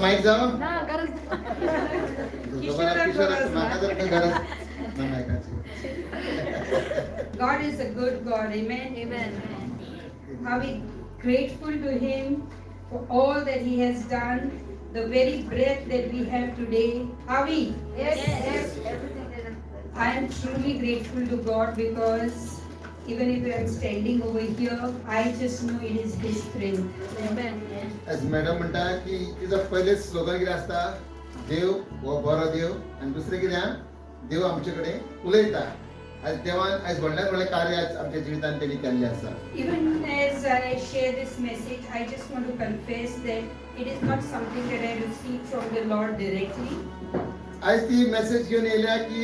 Mike जाओ ना गरज God is a good God. Amen. Amen. Are we grateful to Him for all that He has done? The very breath that we have today. Are we? Yes. Everything is I am truly grateful to God because even if I am standing over here, I just know it is His strength. Amen. आज madam म्हणटा की तिचं पहिले slogan कितें आसता, देव हो बरो देव, आणि दुसरें कितें, देव आमचे कडेन उलयता. आज देवान आज व्हडल्यान व्हडलें कार्य आज आमच्या जिवितांत तेणी केल्लें आसा. Even as I share this message, I just want to confess that it is not something that I received from the Lord directly. आज ती मेसेज घेऊन येयल्या की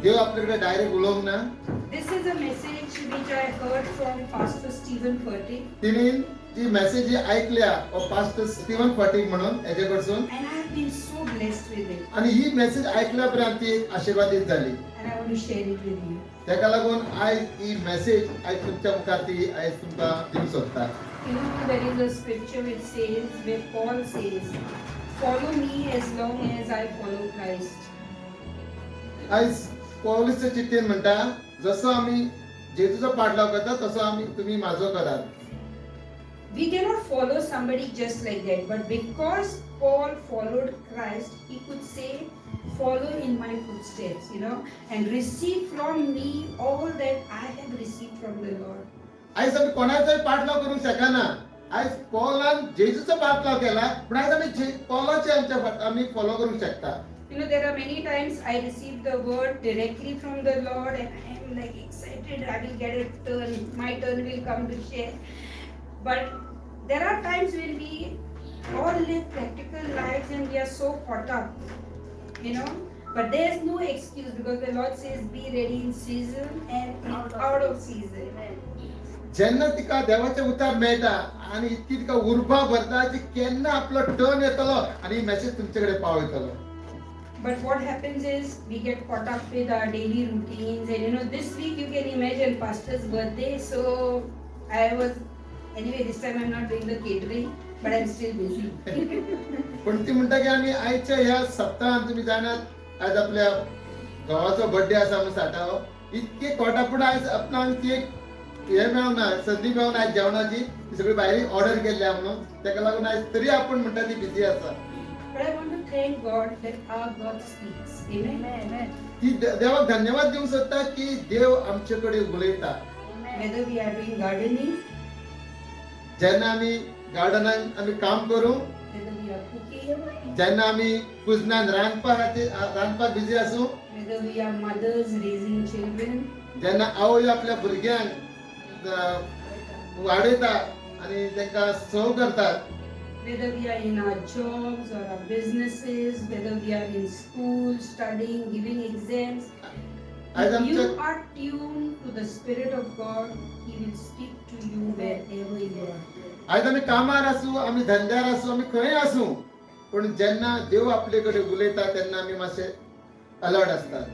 देव आपल्याकडे डायरेक्ट उलोवंक ना. This is a message which I heard from Pastor Stephen Furtick. तिने ती मेसेज ऐकल्या पास्टर स्टीवन फटीक म्हणून हेजे कडसून, And I have been so blessed with it. आणि ही मेसेज ऐकल्या उपरांत ती आशीर्वादीत झाली. And I want to share it with you. तेका लागून आयज ही मेसेज आयज तुमच्या मुखार ती आयज तुमकां दिवंक सोदता. You know, there is a scripture which says, where Paul says, follow me as long as I follow Christ. आयज पौलुसच्या चिठ्ठीन म्हणटा, जसो आमी जेजूचो पाठलाव करता तसो आमी तुम्ही माझो करात. We cannot follow somebody just like that, but because Paul followed Christ, he could say, follow in my footsteps, and receive from me all that I have received from the Lord. आयज आमी कोणाचोय पाठलाव करूंक शकना. आयज पौलान जेजूचो पाठलाव केला, पण आयज आमी पौलाचे आमी फॉलो करूंक शकता. There are many times I receive the word directly from the Lord and I am like excited, I will get a turn, my turn will come to share. But there are times when we all live practical lives and we are so caught up, But there is no excuse because the Lord says be ready in season and out of season. जेन्ना तिका देवाचे उतार मेळटा आणि इतकी तिका उर्बा भरता की केन्ना आपलो टर्न येतलो आणि मेसेज तुमच्याकडे पावयतलो. But what happens is we get caught up with our daily routines, and this week you can imagine pastor's birthday, so this time I'm not doing the catering, but I'm still busy. पण ती म्हणटा की आम्ही आजच्या ह्या सप्ताहांत तुम्ही जाणात आज आपल्या गावाचो बर्थडे आसा म्हणून साठाव इतके कोटा, पण आज आपणाक ती एक हे मेळना, संधी मेळून आज जेवणाची ती सगळी भायली ऑर्डर केल्या म्हणून तेका लागून आज तरी आपण म्हणटा ती बिझी आसा. But I want to thank God that our God speaks. Amen. ती देवाक धन्यवाद देऊ शकता की देव आमच्याकडे उलयता. Whether we are doing gardening, जेन्ना आमी गार्डनान आमी काम करू, whether we are cooking, जेन्ना आमी कुजनान रांदपाक बिझी आसूं, whether we are mothers raising children, जेन्ना आवय आपल्या भुरग्यांक वाडयता आणि तांकां सव करतात, whether we are in our jobs or our businesses, whether we are in school, studying, giving exams, if you are tuned to the Spirit of God, He will speak to you wherever you are. आज आमी कामार आसूं, आमी धंद्यार आसूं, आमी खंय आसूं, पण जेन्ना देव आपले कडेन उलयता तेन्ना आमी मातशे अलर्ट असतात.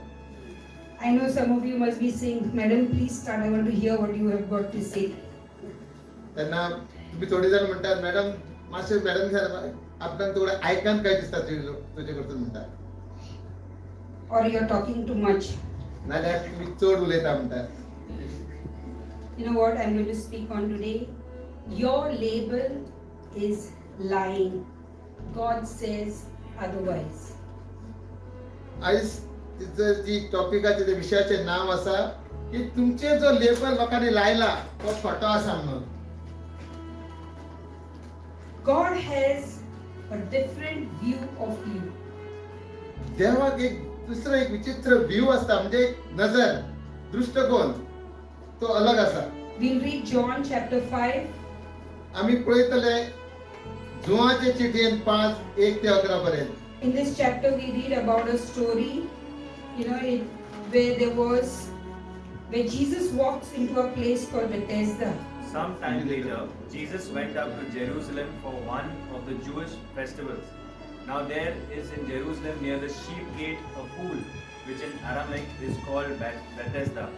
I know some of you must be saying, Madam, please start. I want to hear what you have got to say. तेन्ना तुम्ही थोडी जाण म्हणटात, मॅडम मातशे मॅडम आपल्याक थोडे आयकान काय दिसता तुजे कडसून म्हणटात, Or you are talking too much. नाल्यार तुम्ही चड उलयता म्हणटात. You know what I'm going to speak on today? Your label is lying. God says otherwise. आयज तिचं जी टॉपिकाचे ते विषयाचे नाव असा की तुमचे जो लेबल लोकांनी लायला तो खोटो आसा म्हणून. God has a different view of you. देवाक एक दुसरा एक विचित्र व्ह्यू असता, म्हणजे एक नजर दृष्टिकोन तो अलग असा. We'll read John chapter 5. आम्ही पळयतले जुवाचे चिठ्ठीन 5:1-11 पर्यंत. In this chapter we read about a story, where Jesus walks into a place called Bethesda. Some time later, Jesus went up to Jerusalem for one of the Jewish festivals. Now there is in Jerusalem near the sheep gate a pool, which in Aramaic is called Bethesda,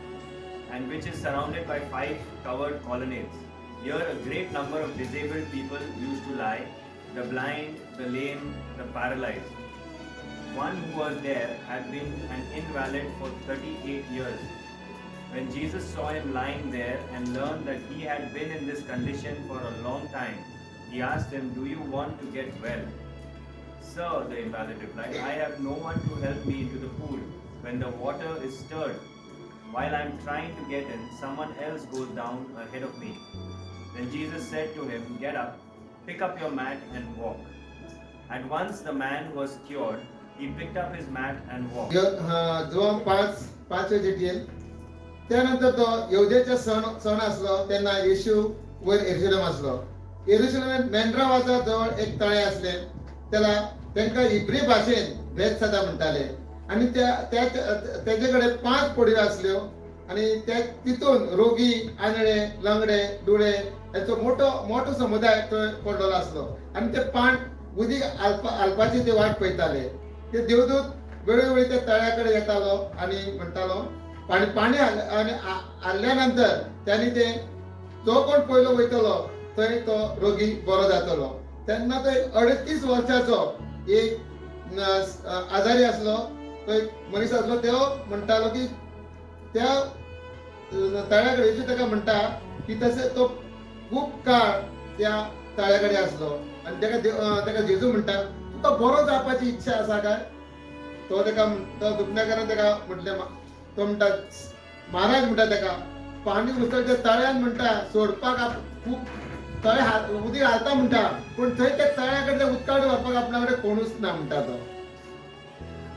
and which is surrounded by 5 covered colonnades. Here a great number of disabled people used to lie, the blind, the lame, the paralyzed. One who was there had been an invalid for 38 years. When Jesus saw him lying there and learned that he had been in this condition for a long time, he asked him, "Do you want to get well?" "Sir," the invalid replied, "I have no one to help me into the pool when the water is stirred. While I am trying to get in, someone else goes down ahead of me." Then Jesus said to him, "Get up, pick up your mat and walk." At once the man was cured. He picked up his mat and walked. Zone 5 येईल. त्यानंतर तो यहुद्याचा सण असलो तेन्ना येशू वर यरुशलेम असलो. यरुशलेमात मेंढरावाचा जवळ एक तळे असले. त्याला त्यांका इब्री भाषेत बेथसदा म्हणताले. आणि त्याच्याकडे 5 पडयो असल्यो आणि तिथून रोगी, आंधळे, लंगडे, डुळे याचो मोठो समुदाय तो पडलेलो असलो. आणि ते उदीक आलपाची ते वाट पळयताले. ते देवदूत वेळोवेळी त्या तळ्याकडे येतालो आणि म्हणतालो पाणी आल्यानंतर त्यांनी ते जो कोण पयलो वयतलो थंय तो रोगी बरो जातलो. तेन्ना तो 38 वर्साचो एक आजारी असलो. तो एक मनीस असलो. तो म्हणटालो की त्या तळ्याकडे येशू ताका म्हणटा की तसे तो खूप काळ त्या तळ्याकडे असलो. आणि ताका जेजू म्हणटा, तुका बरो जावपाची इच्छा आसा काय? तो दुखण्याकारान ताका म्हटले. तो म्हणटा, महाराज म्हणटा ताका, पाणी उचलच्या तळ्यान म्हणटा सोडपाक खूप तळे उदीक हालता म्हणटा, पण थंय त्या तळ्याकडे उदकावडे व्हरपाक आपल्या कडेन कोणूच ना म्हणटा तो.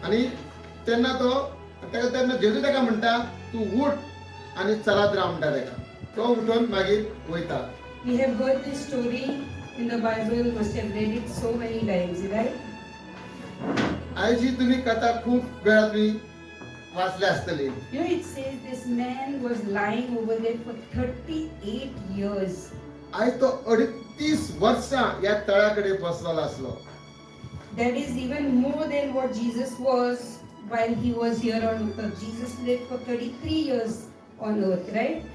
आणि तेन्ना जेजू ताका म्हणटा, तू उठ आणि चलत राव म्हणटा ताका. तो उठून मागीर वयता. We have heard this story in the Bible, must have read it so many times, right? आयची तुम्ही कथा खूप वेळा तुम्ही वाचले असतली. You know, it says this man was lying over there for 38 years. आय तो 38 वर्षा या तळ्याकडे बसलेला असलो. That is even more than what Jesus was while he was here on earth. Jesus lived for 33 years on earth, right?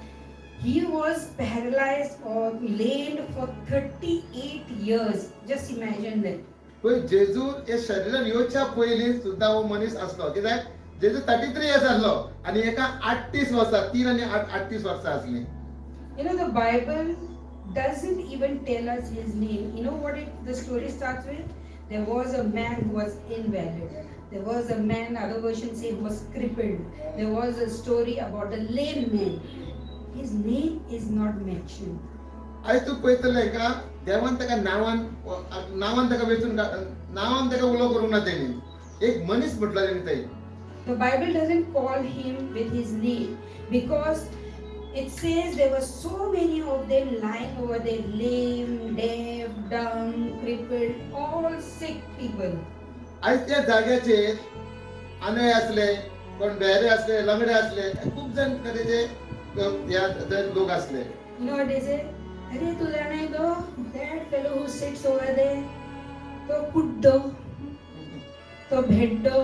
He was paralyzed or lame for 38 years. Just imagine that. पण जेजू या शरीरान येवच्या पयलीं सुद्धा हो मनीस असलो. कित्याक जेजू 33 years असलो आणि एका 38 वर्सां 3 आणि 38 वर्सां असली. You know, the Bible doesn't even tell us his name. You know what the story starts with? There was a man who was invalid. There was a man, other versions say, who was crippled. There was a story about a lame man. His name is not mentioned. आयज तू पळयतले का देवान ताका नावान ताका वेचून नावान ताका उलो करूंक ना तेणी. एक मनीस म्हटला तेणी थंय. The Bible doesn't call him with his name because it says there were so many of them lying over there, lame, deaf, dumb, crippled, all sick people. आयज त्या जाग्याचेर आंधळे असले, कोण बेरे असले, लंगडे असले, खूप जण तरेचे लोक असले. You know what they say? अरे तू जाने दो, that fellow who sits over there, तो कुड्डो, तो भेड्डो,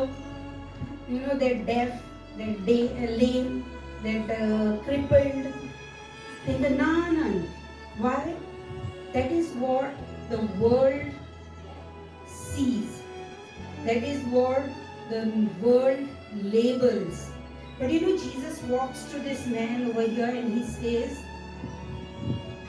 you know, they're deaf, they're lame, they're crippled. In the Nanan. Why? That is what the world sees. That is what the world labels. But you know, Jesus walks to this man over here and he says,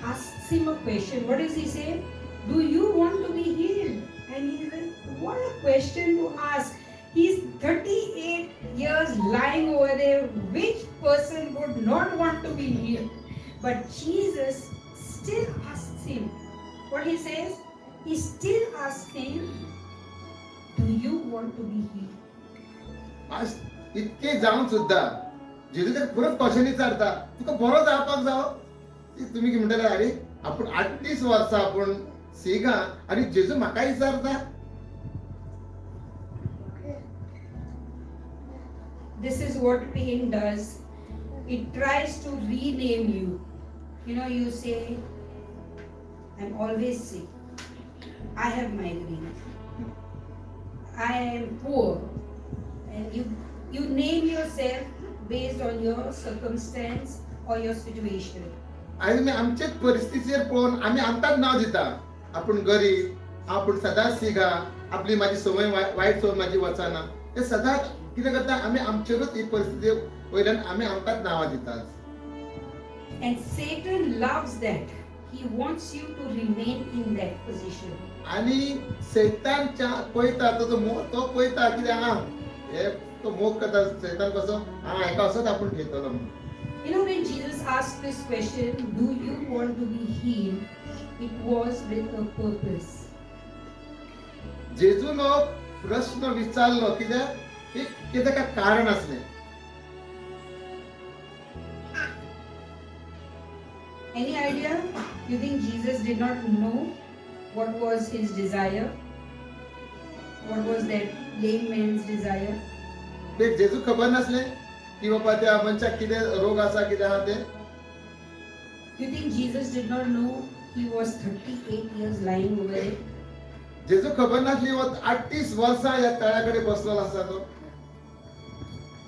asks him a question. What does he say? Do you want to be healed? And he's like, what a question to ask. He's 38 years lying over there. Which person would not want to be healed? But Jesus still asks him. What he says? He still asks him, do you want to be healed? आज इतके जाऊन सुद्धा जेजू तर परत question विचारता, तुका बरो जावपाक जावो? तुम्ही म्हणटले अरे आपण 38 वर्सां आपण सिगा आणि जेजू म्हाका विचारता. This is what pain does. It tries to rename you. You know, you say, I'm always sick. I have migraine. I am poor. And you name yourself based on your circumstance or your situation. आणि मी आमच्याच परिस्थितीचेर पळोवन आम्ही आमकाच नाव दिता. आपण गरीब, आपण सदांच सिगा आपली माझी सवय वाईट सवय माझी वचना ते सदांच कितें करता आमी आमचेरूच ही परिस्थिती वयल्यान आमी आमकांच नांवां दितात. And Satan loves that. He wants you to remain in that position. आणि सैतानच्या पळयता तो पळयता कितें हे तो मोग करता सैतान कसो हेका असोच आपण घेतलो म्हणून. You know, when Jesus asked this question, do you want to be healed? It was with a purpose. जेजून हो प्रश्न विचारलो कित्याक एक कितें का कारण असलें. Any idea? You think Jesus did not know what was his desire? What was that lame man's desire? ते जेजू खबर नासलें की बाबा त्या मनशाक कितें रोग आसा कितें आहा ते. You think Jesus did not know he was 38 years lying over it? जेजू खबर नासली वो 38 वर्सां ह्या तळ्याकडे बसलेलो आसा तो.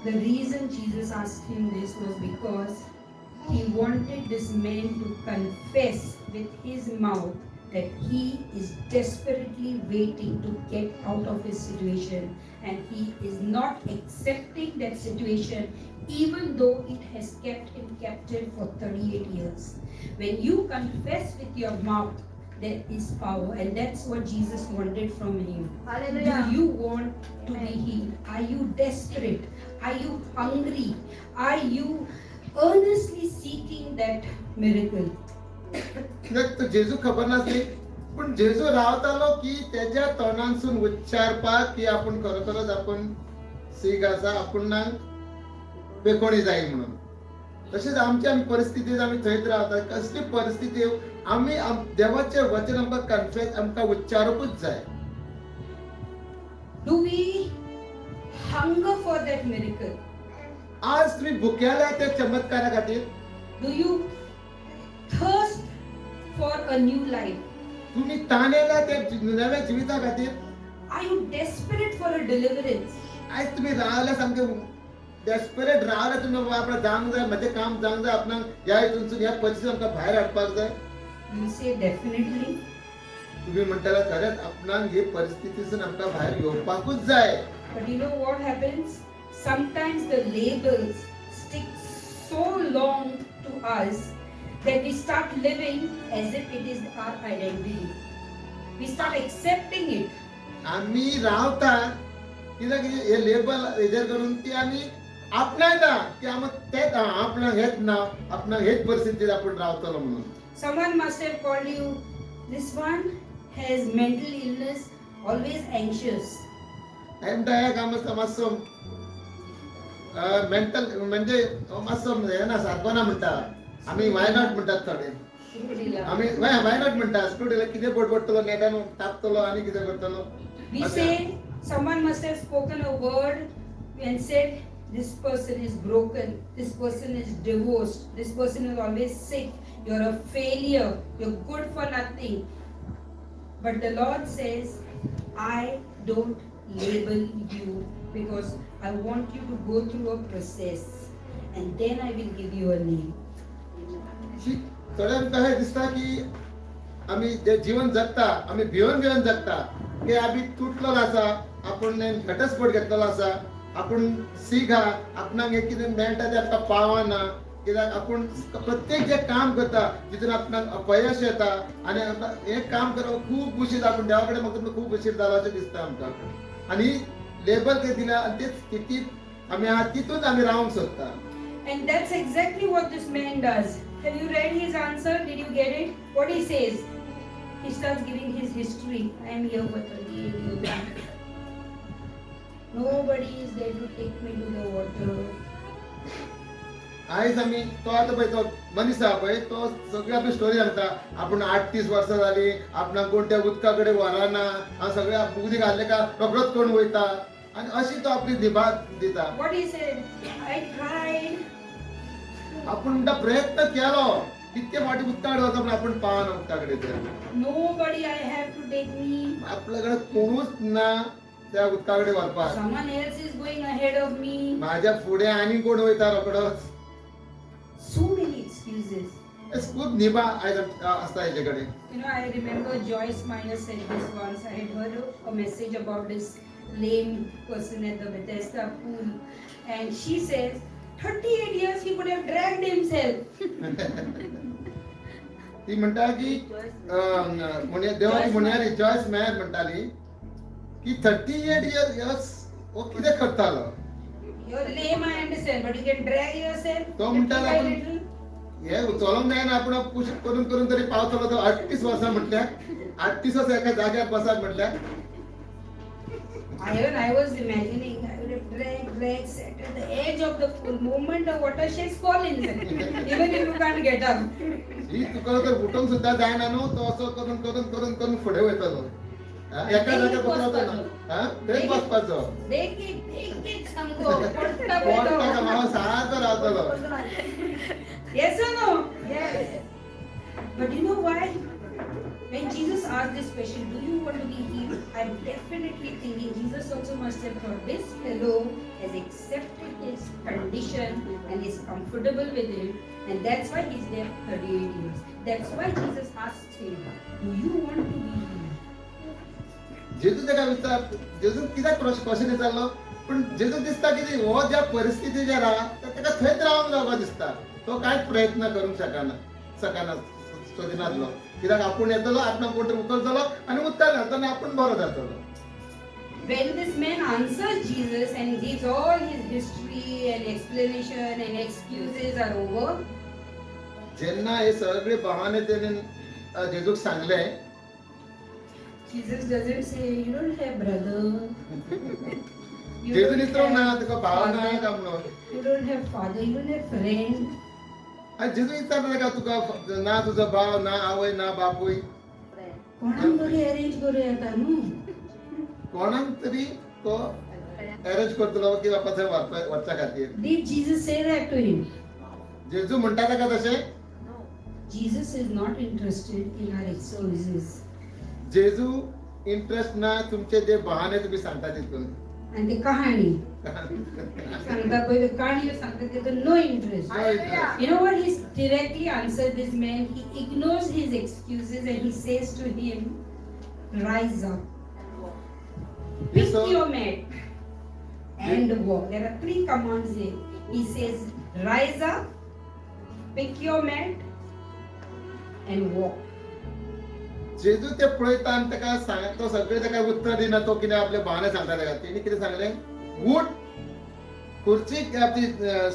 The reason Jesus asked him this was because he wanted this man to confess with his mouth that he is desperately waiting to get out of his situation, and he is not accepting that situation even though it has kept him captive for 38 years. When you confess with your mouth, there is power, and that's what Jesus wanted from you. Hallelujah. Do you want to be healed? Are you desperate? Are you hungry? Are you earnestly seeking that miracle? कित्याक तो जेजू खबर नासली पण जेजू रावतालो की तेज्या तोंडांसून उच्चारपाक की आपण खरोखरच आपण सीग आसा आपणाक बेकोणी जाय म्हणून. तशेंच आमच्या परिस्थितीत आमी थंयच रावता कसली परिस्थिती आमी देवाचें वचन आमकां कन्फेस आमकां उच्चारपूच जाय. Do we hunger for that miracle? आज तुम्ही भुकेला त्या चमत्कारा खातीर. Do you thirst for a new life? तुम्ही ताणेला त्या नव्या जिविता खातीर. Are you desperate for a deliverance? आज तुम्ही रावल्या सामके डेस्परेट रावल्या तुम्ही बाबा आपणाक जावंक जाय म्हजें काम जावंक जाय आपणाक ह्या हितूनसून ह्या परिस्थितीन आमकां भायर हाडपाक जाय. You say definitely. तुम्ही म्हणटाला खरेंच आपणाक हे परिस्थितीसून आमकां भायर येवपाकूच जाय. But you know what happens? Sometimes the labels stick so long to us that we start living as if it is our identity. We start accepting it. आम्ही रावता कित्याक हे लेबल हेजेर करून ती आमी आपणायता की आमकां तेच आपणाक हेच नांव आपणाक हेच परिस्थितीत आपण रावतलो म्हणून. Someone must have called you, this one has mental illness, always anxious. म्हणटा एक आमचो मातसो मेंटल म्हणजे मातसो हे ना सारको ना म्हणटा आमी वायनॉट म्हणटात थोडे. आमी वायनॉट म्हणटा स्टुडियोला कितें बडबडटलो नेटान तापतलो आनी कितें करतलो. We say someone must have spoken a word and said this person is broken, this person is divorced, this person is always sick, you're a failure, you're good for nothing. But the Lord says, I don't label you because I want you to go through a process and then I will give you a name. थोड्यांक कशें दिसता की आमी जे जीवन जगता आमी भिवन जगता की आमी तुटलेलो आसा आपूण घटस्फोट घेतलेलो आसा आपूण सीग आहा आपणाक हे कितें मेळटा तें आमकां पावना कित्याक आपूण प्रत्येक जे काम करता तितून आपणाक अपयश येता आनी हे काम करप खूब उशीर आपूण देवा कडेन म्हाका खूब उशीर जालो अशें दिसता आमकां. आनी लेबल कितें दिला आनी ते स्थितीत आमी आहा तितून आमी रावंक सोदता. And that's exactly what this man does. Have you read his answer? Did you get it? What he says? He starts giving his history. I am here for 38 years. Nobody is there to take me to the water. आयज आमी तो आतां पळय तो मनीस आहा पळय तो सगळी आपली स्टोरी सांगता आपूण 38 वर्सां जाली आपणाक कोण त्या उदका कडेन व्हरना हांव सगळ्या उदीक घातले का रोखडोच कोण वयता आनी अशी तो आपली दिभाग दिता. What he said? I tried. आपूण प्रयत्न केलो कितके फावटी उदका कडेन वचप आपूण पावना उदका कडेन ते. Nobody I have to take me. आपल्या कडेन कोणूच ना त्या उदका कडेन व्हरपाक. Someone else is going ahead of me. म्हाज्या फुडें आनी कोण वयता रोखडोच. So many excuses. खूप निभा असता याच्याकडे. You know, I remember Joyce Meyer said this once. I had heard a message about this lame person at the Bethesda pool, and she says, 38 years he could have dragged himself. ती म्हणटा की देवाची म्हणणारी Joyce मॅर म्हणटाली की 38 years वो कितें करतालो. You're lame, I understand, but you can drag yourself. तो म्हणटा little by आपण little. हे उचलूंक जायना आपण पुश करून करून तरी पावतलो तो 38 वर्सां म्हटल्यार 38 वर्स एका जाग्यार बसात म्हटल्यार I was imagining I would have dragged, sat at the edge of the pool. Moment the water shakes, fall in there. Even if you can't get up. ही तुका तर उठूंक सुद्धा जायना न्हू तो असो करून करून करून करून फुडें वयतलो. एका जाग्यार बसपाचो ना. थंय बसपाचो. देख एक सांगो. पडटा पोट पडटा. ताका मागो सारको रावतलो. Yes or no? Yes. But you know why? When Jesus asked this question, do you want to be healed? I'm definitely thinking Jesus also must have thought this fellow has accepted his condition and is comfortable with it, and that's why he's there 38 years. That's why Jesus asked him, do you want to be healed? जेजू ताका विचार जेजू कित्याक question विचारलो पूण जेजू दिसता की हो ज्या परिस्थितीचेर आहा ताका थंयच रावंक जावपा दिसता. तो कांयच प्रयत्न करूंक शकना सोदिनासलो. कित्याक आपूण येतलो आपणाक पोट उखलतलो आनी उत्तर घालतना आपूण बरो जातलो. When this man answers Jesus and gives all his history and explanation and excuses are over, जेन्ना हे सगळे बहाने तेणेन जेजूक सांगले Jesus doesn't say, you don't have brother. You Jeju don't निसरो ना have तुका भाव ना father. काय म्हणून. You don't have father, you don't have friend. आनी जेजू विचारता का तुका ना तुजो भाव ना आवय ना बापूय कोणाक बरी अरेंज करूं येता न्हू. कोणाक तरी तो अरेंज करतलो की बापा थंय वचच्या खातीर. Did Jesus say that to him? जेजू म्हणटा ताका तशें Jesus is not interested in our excuses. जेजू इंटरेस्ट ना तुमचे जे बहाने तुम्ही सांगता तितून. And the कहाणी सांगता पळय कहाणी सांगता तितून no interest. You know what? He directly answered this man. He ignores his excuses and he says to him, rise up, pick So- your mat and walk. There are 3 commands here. He says, rise up, pick your mat and walk. जेजू ते पळयता आनी ताका सांग तो सगळे ताका उत्तर दिना तो कितें आपले बहाने सांगता ताका. तेणी कितें सांगले उठ खुर्ची आपली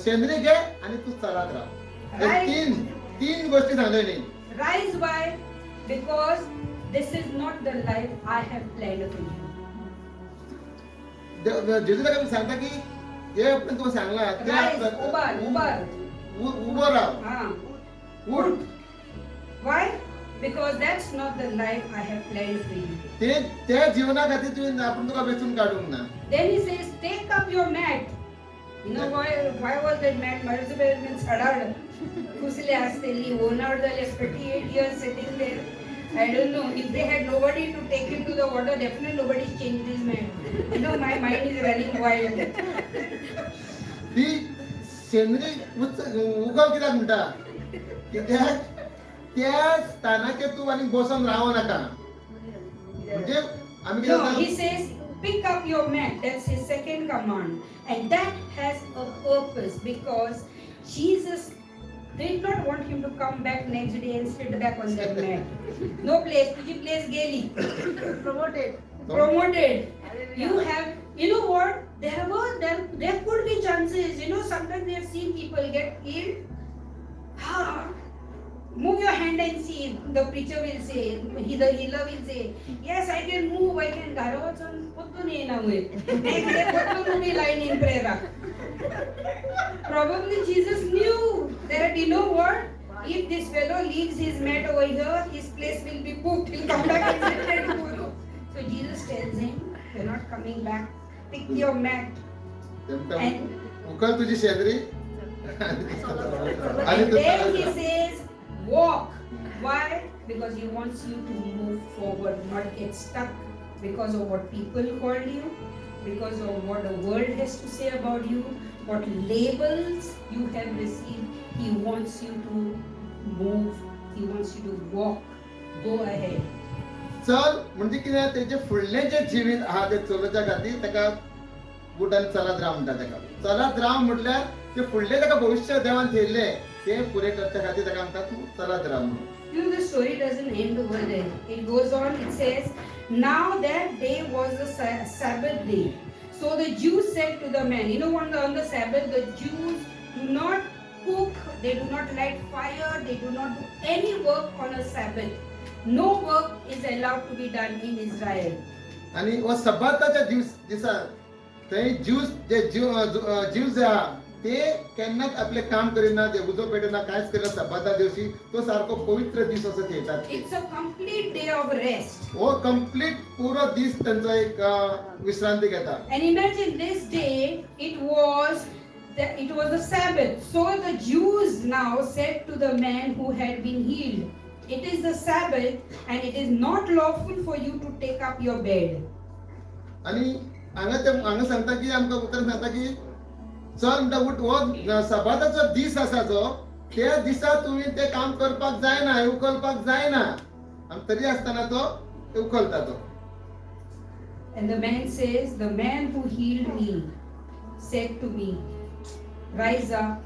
शेंद्री घे आनी तू चलत राव. हे Right. तीन गोष्टी सांगले न्ही. Rise why? Because this is not the life I have planned for you. जेजू ताका सांगता की जे आपण तुका सांगला ते Rise, उबार. उबो राव Ah. उठ. Why? Because that's not the life I have planned for you. ते जीवना खातीर तुवें आपण तुका वेचून काडूंक ना. Then he says, take up your mat. You know why was that mat? Multiple means hadad. Kusle asteli, worn out the 38 years sitting there. I don't know. If they had nobody to take him to the water, definitely nobody changed this mat. You know, my mind is running wild. ती शेंद्री उगव कित्याक म्हणटा कित्याक त्या स्थानाचेर तूं आनी बसून रावो नाका. म्हणजे आमी कितें No, he करता says, pick up your mat. That's his second command. And that has a purpose because Jesus did not want him to come back next day and sit back on that mat. No place. तुझी place गेली. Promoted. You know what? There could be chances. You know, sometimes we have seen people get healed. Move your hand and see. The preacher will say, the healer will say, yes, I can move, I can garochon putun ye na hoye. Next day putun be lying in prayer. Probably Jesus knew that, you know what? If this fellow leaves his mat over here, his place will be booked. He'll come back and sit there tomorrow. So Jesus tells him, you're not coming back. Pick your mat. उकल तुझी शेंद्री आणि And तू then चालत he राहा. says, walk. Why? Because he wants you to move forward, not get stuck because of what people called you, because of what the world has to say about you, what labels you have received. He wants you to move. He wants you to walk. Go ahead. चल म्हणजे कितें तेजे फुडलें जे जिवीत आहा ते चलोवच्या खातीर ताका बुटान चलत राव म्हणटा ताका. चलत राव म्हटल्यार ते फुडलें ताका भविश्य देवान थेयल्लें ते पुरे करच्या खातीर ताका आमकां तूं चलत राव म्हणून. You know, the story doesn't end over there. It goes on, it says, now that day was the Sabbath day. So the Jews said to the man, you know, on the Sabbath, the Jews do not cook, they do not light fire, they do not do any work on a Sabbath. No work is allowed to be done in Israel. आणि हो सब्बाताच्या दिसा थंय Jews जे आहा ते केन्नाच आपले काम करिना, ते उजो पेटना, कांयच करिना. सब्बाता दिवशी तो सारको पवित्र दीस असो थेयतात. It's a complete day of rest. हो कंप्लीट पुरो दीस त्यांचा एक विश्रांती घेता. And imagine this day, it was the Sabbath. So the Jews now said to the man who had been healed, it is the Sabbath and it is not lawful for you to take up your bed. आणि हांगा सांगता की आमकां उतर सांगता की चल म्हणटा उठ, हो सब्बाताचो दीस आसा जो त्या दिसा तुवें ते काम करपाक जायना, उखलपाक जायना. आनी तरी आसतना तो उखलता तो. And the man says, the man who healed me said to me, rise up,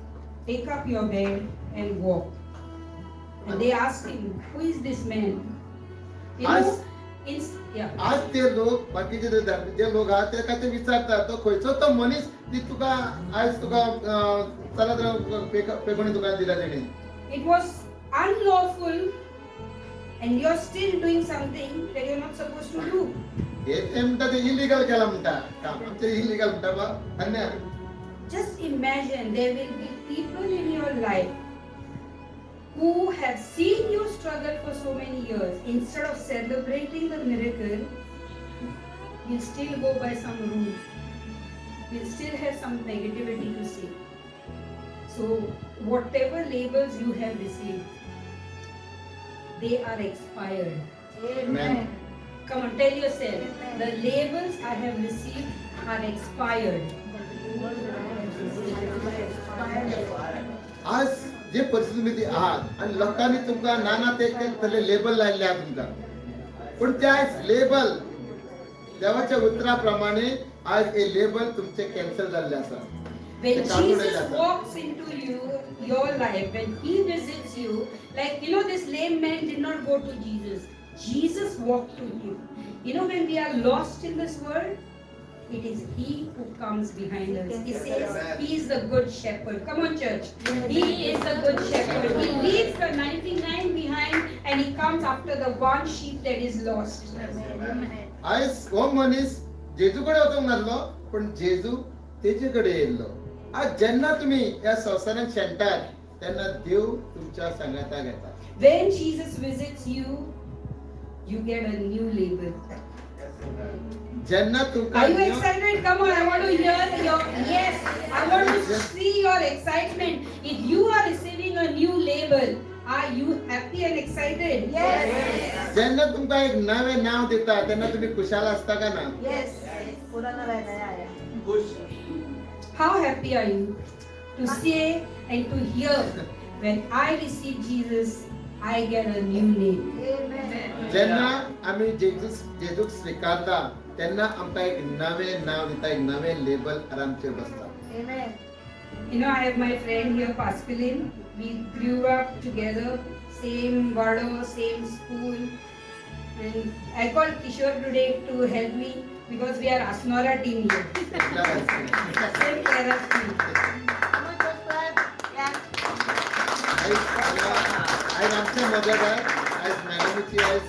take up your bed and walk. And they asked him, who is this man? You know, आज ते लोक बाकीचे जे लोक आहात ते काय ते विचारतात तो खंयचो तो मनीस ती तुका आज तुका चलत राव पेकोणी तुका दिला तेणी. It was unlawful and you're still doing something that you're not supposed to do. हे ते म्हणटा ते इलिगल केला म्हणटा काम. आमचे इलिगल म्हणटा बा अन्याय. Just imagine there will be people in your life who have seen you struggle for so many years. Instead of celebrating the miracle, you'll still go by some rules. You'll still have some negativity to say. So whatever labels you have received, they are expired. Amen. Come on, tell yourself, the labels I have received are expired. आज जे परिस्थिती आहात आणि लोकांनी तुमका नाना ते label लायले आहात तुमका, पण त्या लेबल देवाच्या उतराप्रमाणे आज हे लेबल तुमचे कॅन्सल झाले आसा. When Jesus walks into your life, when he visits you, like you know, this lame man did not go to Jesus. Jesus walked to him. You know, when we are lost in this world, it is he who comes behind us. He says he is the good shepherd. Come on, church. He is the good shepherd. He leaves the 99 behind and he comes after the one sheep that is lost. आज हो मनीस जेजूकडे वचूंक नासलो, पण जेजू तेजेकडे येयल्लो. आज जेन्ना तुम्ही या संवसारांत शेणटात तेन्ना देव तुमच्या संगाता घेता. When Jesus visits you, you get a new label. जेन्ना तुमका Are you excited? Come on, I want to hear your yes. I want to see your excitement. If you are receiving a new label, are you happy and excited? Yes. जेन्ना तुमका एक नवे नाव दिता तेन्ना तुम्ही खुशाल असता का ना? Yes. पुराना रहना है. How happी are you to say and to hear when I receive Jesus, I get a new name. Amen. जेन्ना आम्ही जेजूक स्वीकारता तेन्ना आमकां एक नवे नाव दिता, एक नवे लेबल आरामचे बसता. Amen. You know, I have my friend here, Pascaline. We grew up together, same Vado, same school. And I called Kishore today to help me because we are Asnora team here. Same Kerala team. Come on, just clap. Yeah. आज आमच्या मदत आहे. आज मॅडमची आज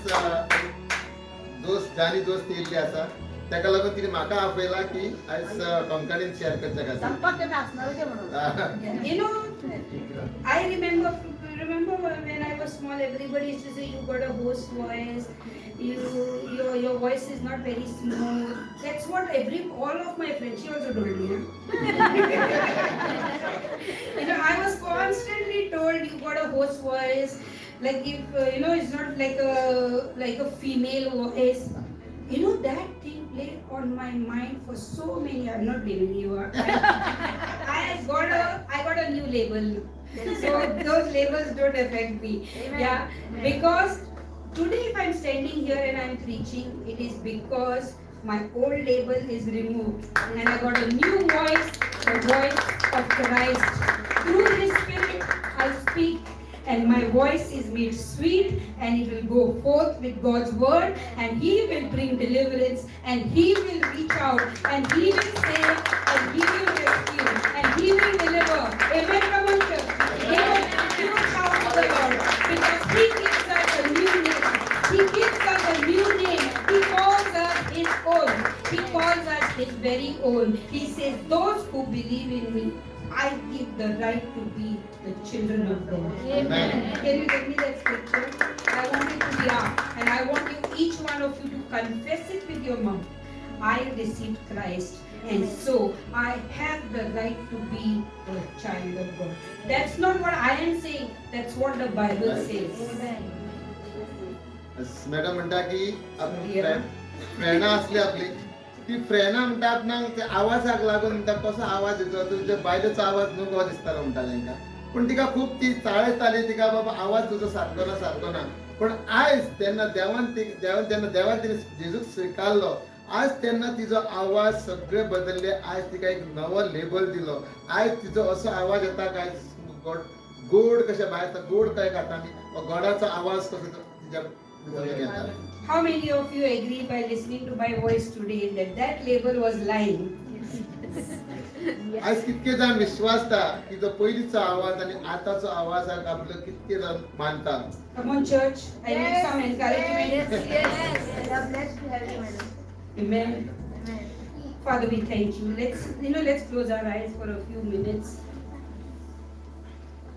दोस्त जानी दोस्त येयल्ली आसा, ताका लागून तिने म्हाका आपयला की आज कोंकणीन शेअर करच्या खातीर. संपर्क ते असणारच म्हणून. You know, I remember when I was small, everybody used to say you got a hoarse voice, your voice is not very smooth. That's what all of my friends, she also told me. You know, I was constantly told you got a hoarse voice, like if you know, it's not like a female voice. You know, that thing played on my mind for so many. I'm not blaming you. I I got a new label. So those labels don't affect me. Amen. Yeah, Amen. because today if I'm standing here and I'm preaching, it is because my old label is removed and I got a new voice, the voice of Christ. Through His Spirit I speak and my voice is made sweet and it will go forth with God's word and He will bring deliverance and He will reach out and He will save and He will rescue and He will deliver. Amen, come on church. Give a shout to the Lord because He gives us a new name. He gives us a new name. He calls us His own. He calls us His very own. He says, those who believe in me, I give the right to be the children of God. Amen. Can you give me that scripture? I want it to be up. And I want you, each one of you, to confess it with your mouth. I received Christ. And so I have the right to be a child of God. That's not what I am saying. That's what the Bible Right. says. Amen. Madam म्हणता की फ्रेंडा असली आपली ती फ्रेंडा म्हणटा आपणाक ते आवाजाक लागून म्हणटा कसो आवाज येतो तुझ्या बायलेचो आवाज न्हू कसो दिसतालो म्हणटा तांकां पण तिका खूब ती चाळयताली तिका बाबा आवाज तुजो सारको ना पण आयज तेन्ना देवान तिने जेजूक स्विकारलो आज तेन्ना तिजो आवाज सगळे बदलले आज तिका एक नवो लेबल दिलो आज तिजो असो आवाज येता काय गोड कशें भायर गोड काय कातांनी गोडाचो आवाज कसो तिच्या येता. How many of you agree by listening to my voice today that label was lying? आज कितके जाण विश्वासता की जो पयलींचो आवाज आणि आताचो आवाज आपलो कितके जाण मानता. Come on, church. I need some encouragement. Yes. God bless you, Harry, madam. Amen. Amen. Father, we thank you. Let's close our eyes for a few minutes.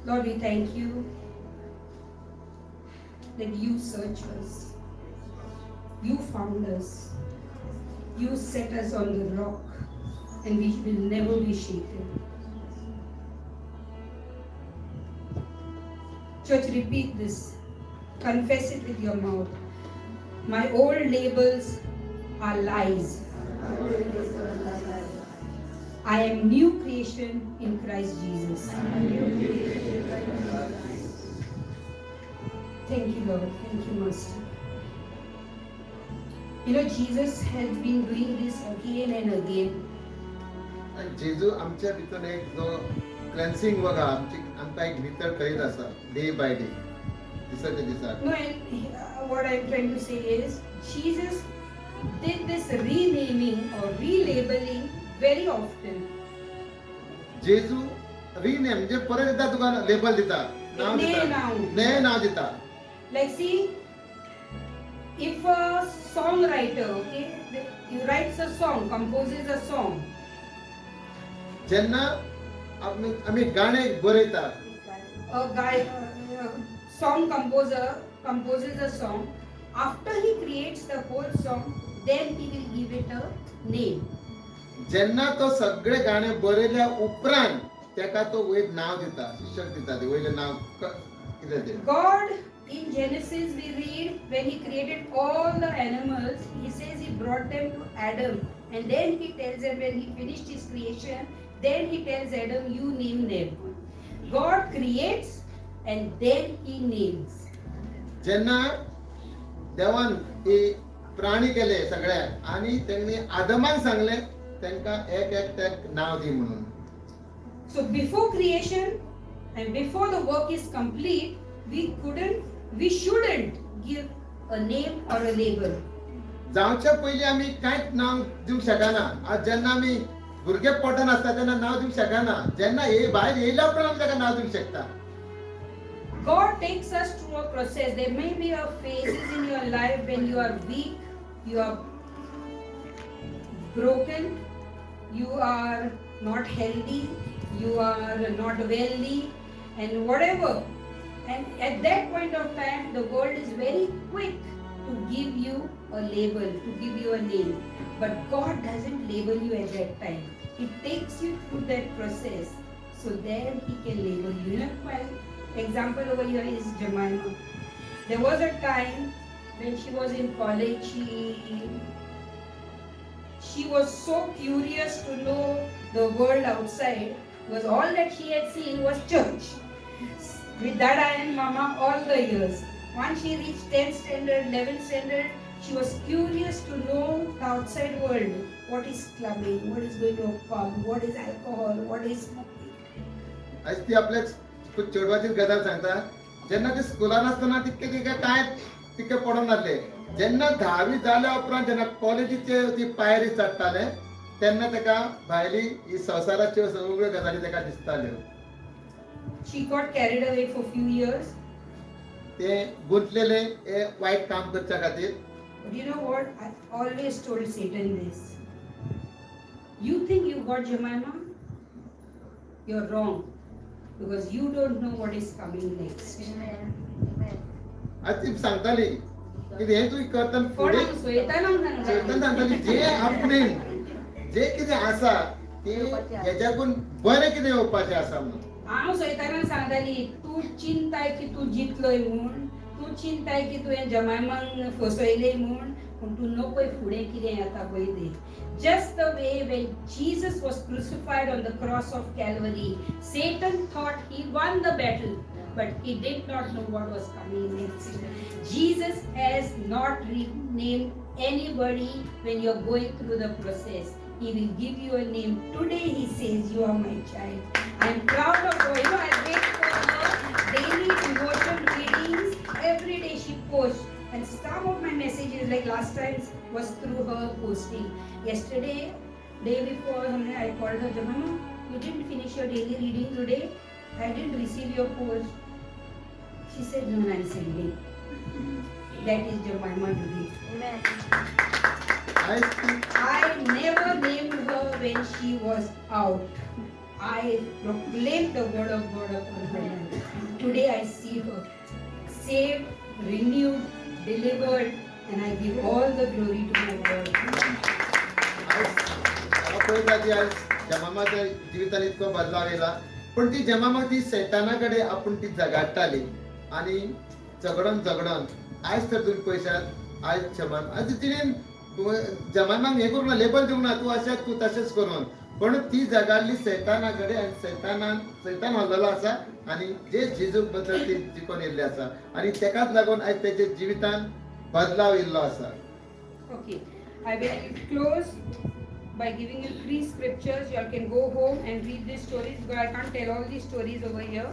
Lord, we thank you that you search us. You found us. You set us on the rock, and we will never be shaken. Church, repeat this. Confess it with your mouth. My old labels are lies. I am new creation in Christ Jesus. Thank you, Lord. Thank you, Master. You know, Jesus has been doing this again and again. जेजू आमच्या भितर एक जो क्लेन्सिंग वगा आमकां एक भितर करीत आसा day by day दिसाच्या दिसाक. No, and what I'm trying to say is, Jesus did this renaming or relabeling very often. जेजू रिनेम म्हणजे परत एकदा तुका लेबल दिता नाव दिता नाव दिता. Like see, if a songwriter, okay, he writes a song, composes a song. जेन्ना आमी गाणे बरयता A guy, a song composer composes a song. After he creates the whole song, then he will give it a name. जेन्ना तो सगळे गाणे बरयल्या उपरांत तेका तो वयर नाव दिता शीर्षक दिता ते वयले नाव कितें ते. God in Genesis we read when he created all the animals, he says he brought them to Adam, and then he tells them when he finished his creation, then he tells Adam, you name them. God creates and then he names. जेन्ना देवान हे प्राणी केले सगळे आणि त्यांनी आदमाक सांगले त्यांका एक एक नाव दी म्हणून. So before creation and before the work is complete, we shouldn't give a name or a label. जावच्या पयलीं आमी कांयच नाव दिवंक शकना. आज जेन्ना आमी भुरगे पोटान आसता तेन्ना नाव दिवंक शकना. जेन्ना हे भायर येयल्या उपरांत आमी ताका नाव दिवंक शकता. God takes us through a process. There may be a phases in your life when you are weak, you are broken, you are not healthy, you are not wealthy, and whatever. And at that point of time, the world is very quick to give you a label, to give you a name. But God doesn't label you at that time. He takes you through that process, so then He can label you. You know, my example over here is Jemima. There was a time when she was in college, she was so curious to know the world outside, because all that she had seen was church. With that I am mama all the years. Once she reached 10th standard, 11th standard, she was curious to know the outside world. What is clubbing? What is going to a pub? What is alcohol? What is smoking? आज ती आपल्या चेडवाची गजाल सांगता जेन्ना ते स्कुलान आसतना तितके तिका काय तिका पडोन नासले जेन्ना 10वी जाल्या उपरांत जेन्ना कॉलेजीचे ती पायरी चडटाले तेन्ना ताका भायली ही संवसाराच्यो सगळ्यो गजाली ताका दिसताल्यो. She got carried away for few years. ते गुंतलेले हे वाईट काम करच्या खातीर. But you know what? I always told Satan this. You think you got Jemima? You're wrong. Because you don't know what is coming next. Amen. Amen. आज ती सांगताली की हे तू करतना फुडें कोणाक सोयतानाक चेतन सांगता. सांगताली जे आपणेन जे कितें आसा ते हेच्याकून बरें कितें येवपाचें आसा म्हणून. हांव सैतानाक सांगताली तूं चिंताय की तूं जितलोय म्हूण तूं चिंताय की तुवें जमायमाक फसयलें म्हूण पूण तूं नकोय फुडें कितें येता पळय तें. Just the way when Jesus was crucified on the cross of Calvary, Satan thought he won the battle, but he did not know what was coming next. Jesus has not renamed anybody when you're going through the process. He will give you a name. Today he says, you are my child. I am proud of her. You know, I wait for her daily devotion readings. Every day she posts. And some of my messages, like last time, was through her posting. Yesterday, day before, I called her, Jemima, you didn't finish your daily reading today. I didn't receive your post. She said, no, I'm sending. That is Jemima today. Amen. आज ती I never named her when she was out. I proclaimed the word of God upon her life. Today I see her saved, renewed, delivered, and I give all the glory to my God. आज आज जमामाच्या जिवितान इतको बदलाव येयला पण ती जमामा ती सैतानाकडे आपण ती झगाडटाली आणि झगडून आज तर तुम्ही पळयशात आज जमान आज तिणेन जमानाक हे करून लेबल दिवंक ना तूं अशेंच तूं तशेंच करून पण ती झगाडली सैतानाकडे आणि सैतान हल्लेलो आसा आणि जे जेजू बद्दल ती जिखून येयल्ले आसा आणि तेकाच लागून आज तेच्या जिवितान बदलाव येयल्लो आसा. Okay, I will close by giving you 3 scriptures. You all can go home and read these stories because I can't tell all these stories over here.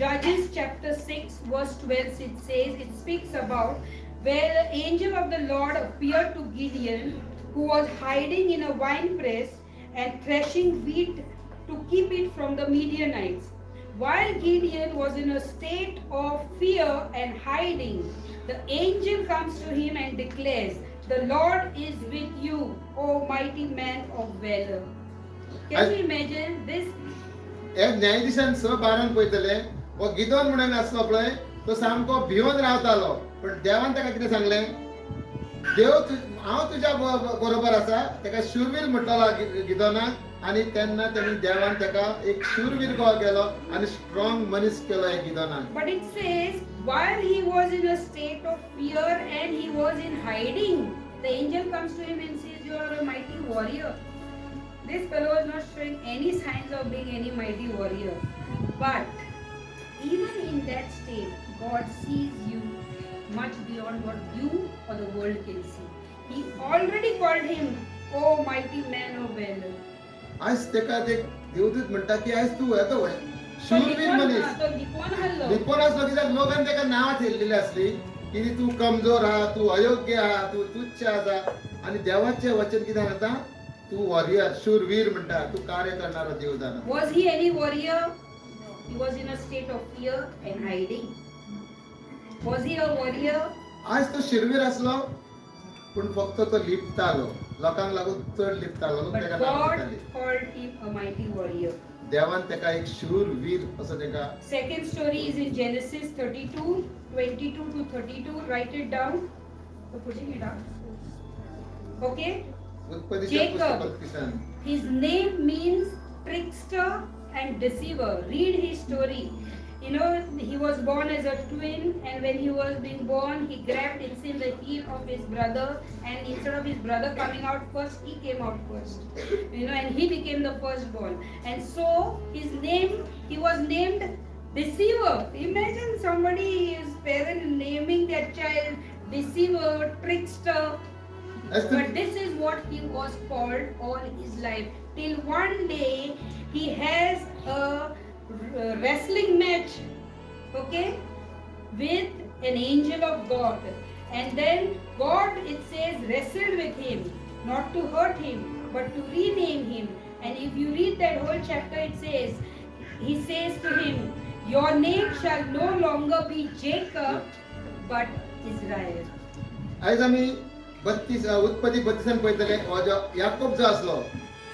Judges chapter 6 verse 12 it says, it speaks about where the angel of the Lord appeared to Gideon, who was hiding in a wine press and threshing wheat to keep it from the Midianites. While Gideon was in a state of fear and hiding, the angel comes to him and declares, the Lord is with you, O mighty man of valor. Can you imagine this? एक न्यायाधीशान 6:12 पळयतले हो गिदोन म्हणून आसलो पळय तो सामको भिवून रावतालो पण देवान ताका कितें सांगलें देव हांव तुज्या बरोबर आसा ताका शूरवीर म्हटलो गिदोनाक आणि तेन्ना तेणी देवान ताका एक शूरवीर केलो आणि स्ट्रॉंग मनीस केलो एक गिदोनाक. But it says, while he was in a state of fear and he was in hiding, the angel comes to him and says, you are a mighty warrior. This fellow was not showing any signs of being any mighty warrior. But even in that state, God sees you much beyond what you or the world can see. He already called him, oh mighty man of valor. आज ताका ते देवदूत म्हणटा की आज तूं येतो शूरवीर मनीस लिपोन आसलो कित्याक लोकांनी ताका नांवां ठेयल्लेली आसली की तूं कमजोर आहा तूं अयोग्य आहा तूं तुच्छ आसा आणि देवाचें वचन कितें सांगता तूं वॉरियर शूरवीर म्हणटा तूं कार्य करणारो देव जाणा. Was he any warrior? He was in a state of fear and hiding. Was he a warrior? आज तो शूरवीर आसलो पण फक्त तो लिपतालो लोकांक लागून चड लिपतालो But ताका नांव God दिताली. called him a mighty warrior. देवान ताका एक शूरवीर असो ताका. Second story is in Genesis 32, 22 to 32. Write it down. So putting it down. Okay? उत्पत्तीचे Jacob. पुस्तक किसान. His name means trickster and deceiver. Read his story. You know, he was born as a twin, and when he was being born, he grabbed in the heel of his brother, and instead of his brother coming out first, he came out first. You know, and he became the firstborn. And so he was named Deceiver. Imagine somebody, his parent naming their child Deceiver, Trickster. As But this is what he was called all his life. Till one day he has a wrestling match, okay, with an angel of God. And then God, it says, wrestled with him, not to hurt him, but to rename him. And if you read that whole chapter, it says, he says to him, your name shall no longer be Jacob, but Israel. आयज आम्ही 32 उत्पत्ती 32 पळयतले हो जो याकोब जो असलो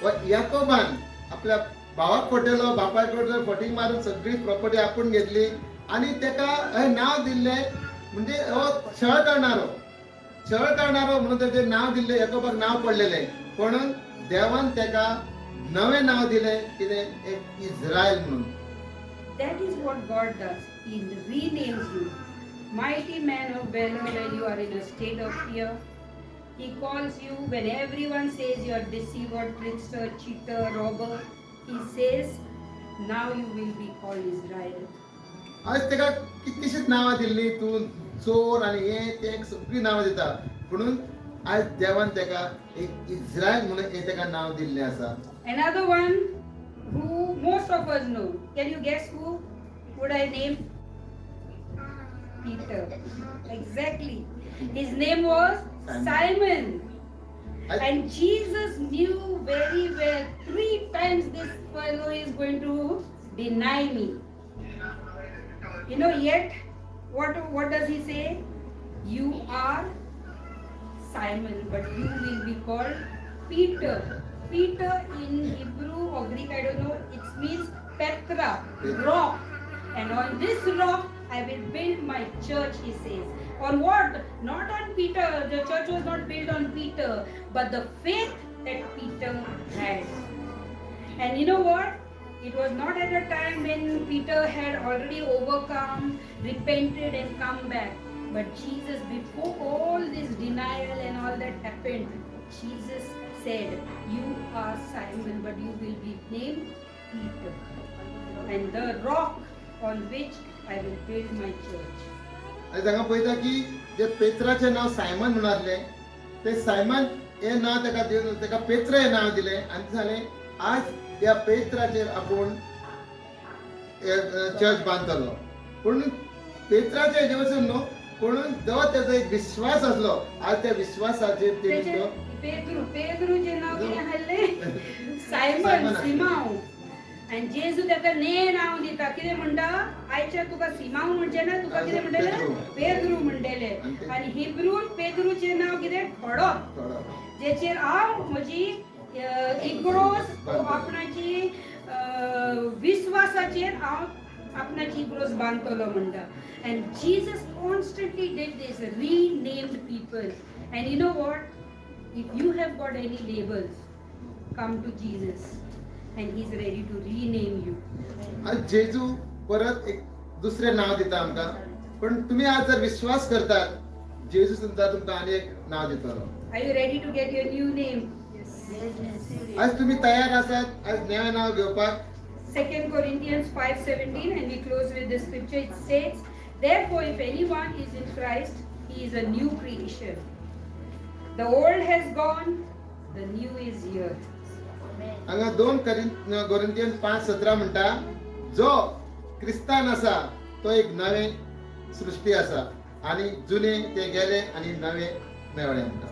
व याकोबान आपल्या भावाक फटयलो, बापायकडे फटींग मारून सगळी प्रॉपर्टी आपूण घेतली आणि तेका हे नाव दिल्ले म्हणजे हो छळ करणारो म्हणून तेचे नाव दिल्ले, याकोबाक नाव पडलेले. म्हणून देवान तेका नवे नाव दिले कितें, एक इस्रायल म्हणून. That is what God does. He renames you. Mighty man of valor when you are in a state of fear. He calls you when everyone says you are deceiver, trickster, cheater, robber. He says, now you will be called Israel. आज तेका कितलीशीच नावां दिल्ली, तू चोर आणि हे ते सगळी नावां दिता, म्हणून आज देवान तेका एक इस्रायल म्हणून हे तेका नाव दिल्लें आसा. Another one who most of us know. Can you guess who would I name? Peter. Exactly. His name was Simon. And Jesus knew very well 3 times this fellow is going to deny me. You know, yet what does he say? You are Simon, but you will be called Peter. Peter in Hebrew or Greek, I don't know, it means Petra, rock. And on this rock I will build my church, he says. On what? Not on Peter. The church was not built on Peter, but the faith that Peter had. And you know what? It was not at a time when Peter had already overcome, repented and come back. But Jesus, before all this denial and all that happened, Jesus said, you are Simon, but you will be named Peter. And the rock on which I will build my church. आज हांगा पळयता की जे पेत्राचे नाव Simon म्हणून आसले, ते Simon हे नाव तेका पेत्र हे नाव दिले आणि झाले आज त्या पेत्राचेर आपूण चर्च बांदतलो. म्हणून पेत्राचे हेजे वचून न्हू, म्हणून जो त्याचा एक विश्वास असलो, आज त्या विश्वासाचेर तेणी पेद्रूचे नाव कितें आहले? सायमन, सिमाव. आणि जेजू ताका ने नाव दिता, कितें म्हणटा? आयच्या तुका सिमाव म्हणचे ना, तुका कितें म्हणटले? पेद्रू म्हणटले. आणि हिब्रून पेद्रूचे नाव कितें? थोडो. जेचेर हांव म्हजी इग्रोस आपणाची विश्वासाचेर हांव आपणाची इग्रोस बांदतलो म्हणटा. And Jesus constantly did this, renamed people. And you know what? If you have got any labels, come to Jesus and he's ready to rename you. आज जेजू परत एक दुसरे नाव दिता आमकां, पण तुम्ही आज जर विश्वास करतात, जेजू सुद्धा तुमकां आनी एक नाव दितलो. Are you ready to get your new name? आज तुम्ही तयार आसात आज नवे नाव घेवपाक? 2 Corinthians 5:17, and we close with this scripture. It states, therefore if anyone is in Christ, he is a new creation. The old has gone, the new is here. हांगा 2 Corinthian 5:17 म्हणटा, जो क्रिस्तान आसा तो एक नवे सृष्टी आसा आणि जुने ते गेले आणि नवे मेवळे म्हणटा.